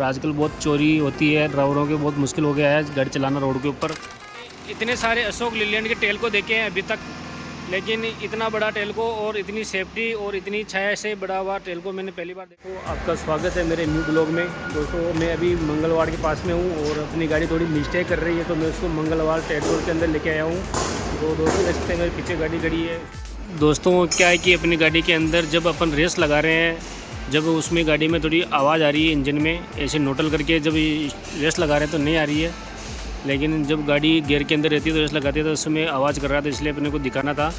आजकल बहुत चोरी होती है, ड्राइवरों के बहुत मुश्किल हो गया है गाड़ी चलाना रोड के ऊपर। इतने सारे अशोक लीलैंड के टेल को देखे हैं अभी तक, लेकिन इतना बड़ा टेल को और इतनी सेफ्टी और इतनी छाया से बड़ा हुआ टेल को मैंने पहली बार देखा। तो आपका स्वागत है मेरे न्यू ब्लॉग में। दोस्तों मैं अभी मंगलवाड़ के पास में हूँ और अपनी गाड़ी थोड़ी मिस्टेक कर रही है, तो मैं उसको मंगलवाड़ पेट्रोल के अंदर लेके आया हूँ। तो दोस्तों देख सकते हैं मेरे पीछे गाड़ी खड़ी है। दोस्तों क्या है कि अपनी गाड़ी के अंदर जब अपन रेस लगा रहे हैं, जब उसमें गाड़ी में थोड़ी आवाज़ आ रही है इंजन में, ऐसे नोटल करके जब रेस लगा रहे हैं तो नहीं आ रही है, लेकिन जब गाड़ी गियर के अंदर रहती है तो रेस लगाती है तो उसमें आवाज़ कर रहा था, इसलिए अपने को दिखाना था।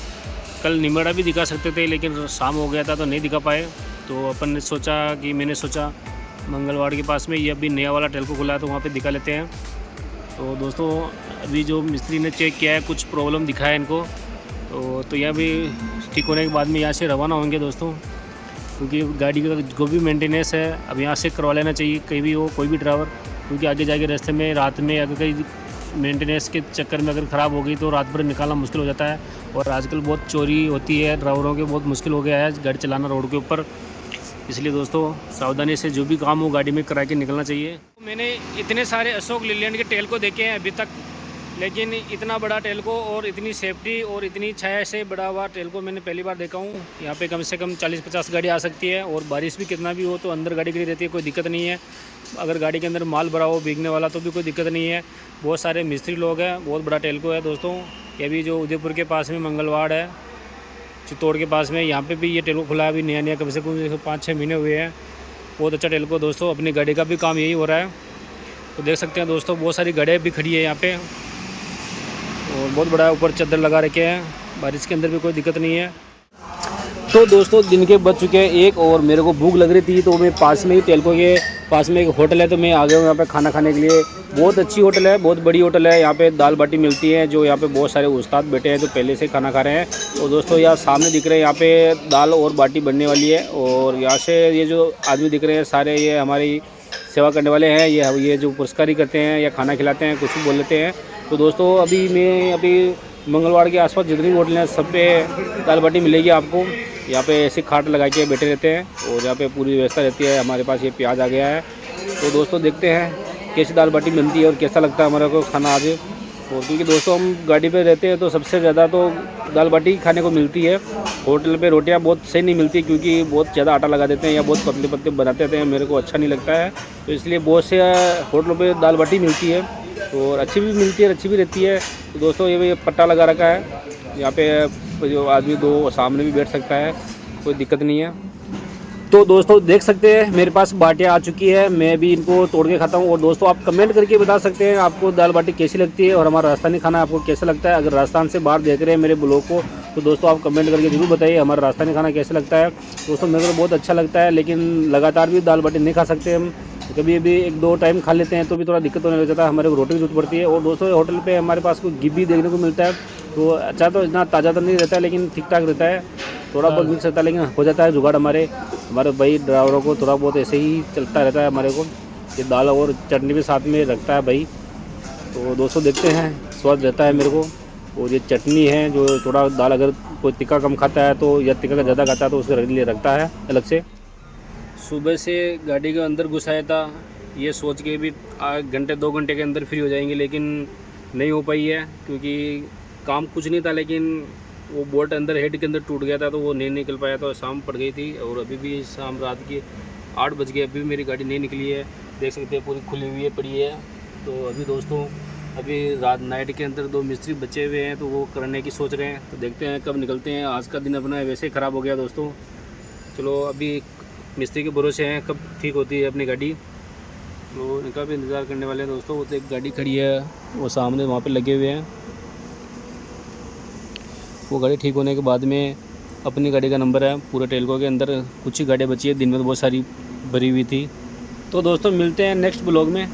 कल निमड़ा भी दिखा सकते थे लेकिन शाम हो गया था तो नहीं दिखा पाए। तो अपन ने सोचा कि मैंने सोचा मंगलवाड़ के पास में ये अभी नया वाला टेल्को खुला है तो वहाँ पे दिखा लेते हैं। तो दोस्तों अभी जो मिस्त्री ने चेक किया है, कुछ प्रॉब्लम दिखा है इनको, तो यह भी ठीक होने के बाद में यहाँ से रवाना होंगे दोस्तों, क्योंकि गाड़ी का जो भी मेंटेनेंस है अब यहाँ से करवा लेना चाहिए कहीं भी हो कोई भी ड्राइवर, क्योंकि आगे जाके रास्ते में रात में अगर कहीं मेंटेनेंस के चक्कर में अगर ख़राब हो गई तो रात भर निकालना मुश्किल हो जाता है। और आजकल बहुत चोरी होती है, ड्राइवरों के बहुत मुश्किल हो गया है गाड़ी चलाना रोड के ऊपर, इसलिए दोस्तों सावधानी से जो भी काम हो गाड़ी में करा के निकलना चाहिए। मैंने इतने सारे अशोक लीलैंड के टेल को देखे हैं अभी तक, लेकिन इतना बड़ा टेल को और इतनी सेफ्टी और इतनी छाया से बड़ा हुआ टेल को मैंने पहली बार देखा हूँ। यहाँ पे कम से कम 40-50 गाड़ी आ सकती है और बारिश भी कितना भी हो तो अंदर गाड़ी खड़ी रहती है, कोई दिक्कत नहीं है। अगर गाड़ी के अंदर माल भरा हो भीगने वाला तो भी कोई दिक्कत नहीं है। बहुत सारे मिस्त्री लोग हैं, बहुत बड़ा टेल को है दोस्तों। ये भी जो उदयपुर के पास में मंगलवाड़ है, चित्तौड़ के पास में, यहाँ पर भी ये टेल को खुला है अभी नया कम से कम 5-6 महीने हुए हैं। बहुत अच्छा टेल को दोस्तों, अपनी गाड़ी का भी काम यही हो रहा है। तो देख सकते हैं दोस्तों बहुत सारी गाड़ियाँ भी खड़ी है यहाँ पे और बहुत बड़ा ऊपर चादर लगा रखे हैं, बारिश के अंदर भी कोई दिक्कत नहीं है। तो दोस्तों दिन के बज चुके हैं 1 और मेरे को भूख लग रही थी, तो मैं पास में ही टेल्को के पास में एक होटल है तो मैं आ गया हूँ यहाँ पे खाना खाने के लिए। बहुत अच्छी होटल है, बहुत बड़ी होटल है। यहाँ पे दाल बाटी मिलती है, जो यहाँ पे बहुत सारे उस्ताद बैठे हैं जो पहले से खाना खा रहे हैं। और दोस्तों यहाँ सामने दिख रहे हैं, यहाँ पे दाल और बाटी बनने वाली है। और यहाँ से ये जो आदमी दिख रहे हैं सारे ये हमारी सेवा करने वाले हैं, ये जो पुरस्कारी करते हैं या खाना खिलाते हैं, कुछ भी बोल लेते हैं। तो दोस्तों अभी मंगलवाड़ के आसपास जितनी होटल हैं सब पे दाल बाटी मिलेगी आपको। यहाँ पे ऐसे खाट लगा के बैठे रहते हैं और यहाँ पे पूरी व्यवस्था रहती है। हमारे पास ये प्याज आ गया है, तो दोस्तों देखते हैं कैसी दाल बाटी बनती है और कैसा लगता है हमारे को खाना आज। और क्योंकि दोस्तों हम गाड़ी पे रहते हैं तो सबसे ज़्यादा तो दाल बाटी खाने को मिलती है। होटल पे रोटियां बहुत सही नहीं मिलती, क्योंकि बहुत ज़्यादा आटा लगा देते हैं या बहुत पतले पतले बनाते हैं, मेरे को अच्छा नहीं लगता है। तो इसलिए बहुत से होटलों पे दाल बाटी मिलती है और अच्छी भी मिलती है, अच्छी भी रहती है। तो दोस्तों ये पट्टा लगा रखा है, यहाँ पे जो आदमी दो सामने भी बैठ सकता है, कोई दिक्कत नहीं है। तो दोस्तों देख सकते हैं मेरे पास बाटियाँ आ चुकी है, मैं भी इनको तोड़ के खाता हूँ। और दोस्तों आप कमेंट करके बता सकते हैं आपको दाल बाटी कैसी लगती है और हमारा राजस्थानी खाना आपको कैसा लगता है। अगर राजस्थान से बाहर देख रहे हैं मेरे ब्लॉग को तो दोस्तों आप कमेंट करके जरूर बताइए हमारा राजस्थानी खाना कैसा लगता है। दोस्तों मेरे को बहुत अच्छा लगता है, लेकिन लगातार भी दाल बाटी नहीं खा सकते हम, कभी भी 1-2 टाइम खा लेते हैं तो भी थोड़ा दिक्कत होने लग जाता है, हमारे को रोटी की जरूरत पड़ती है। और दोस्तों होटल पे हमारे पास को घी भी देखने को मिलता है, तो अच्छा तो इतना ताज़ा तो नहीं रहता है लेकिन ठीक ठाक रहता है, थोड़ा बहुत मिक्स रहता है, लेकिन हो जाता है जुगाड़। हमारे भाई ड्राइवरों को थोड़ा बहुत ऐसे ही चलता रहता है हमारे को। ये दाल और चटनी भी साथ में रखता है भाई। तो दोस्तों देखते हैं, स्वाद रहता है मेरे को। और ये चटनी है जो थोड़ा दाल अगर कोई तीखा कम खाता है तो या तीखा का ज़्यादा खाता है तो उसके लिए रखता है अलग से। सुबह से गाड़ी के अंदर घुसाया था, ये सोच के भी 1-2 घंटे के अंदर फ्री हो जाएंगे, लेकिन नहीं हो पाई है क्योंकि काम कुछ नहीं था, लेकिन वो बोल्ट अंदर हेड के अंदर टूट गया था तो वो नहीं निकल पाया, तो शाम पड़ गई थी। और अभी भी शाम रात के 8 बज गए, अभी भी मेरी गाड़ी नहीं निकली है, देख सकते हैं पूरी खुली हुई है पड़ी है। तो अभी दोस्तों रात नाइट के अंदर 2 मिस्त्री बचे हुए हैं तो वो करने की सोच रहे हैं, तो देखते हैं कब निकलते हैं। आज का दिन अपना वैसे ही ख़राब हो गया दोस्तों, चलो अभी मिस्त्री के भरोसे हैं कब ठीक होती है अपनी गाड़ी, तो इनका भी इंतज़ार करने वाले हैं दोस्तों। वो तो एक गाड़ी खड़ी है वो सामने वहाँ पे लगे हुए हैं, वो गाड़ी ठीक होने के बाद में अपनी गाड़ी का नंबर है पूरे टेल्को के अंदर। कुछ ही गाड़ियाँ बची है, दिन में तो बहुत सारी भरी हुई थी। तो दोस्तों मिलते हैं नेक्स्ट ब्लॉग में।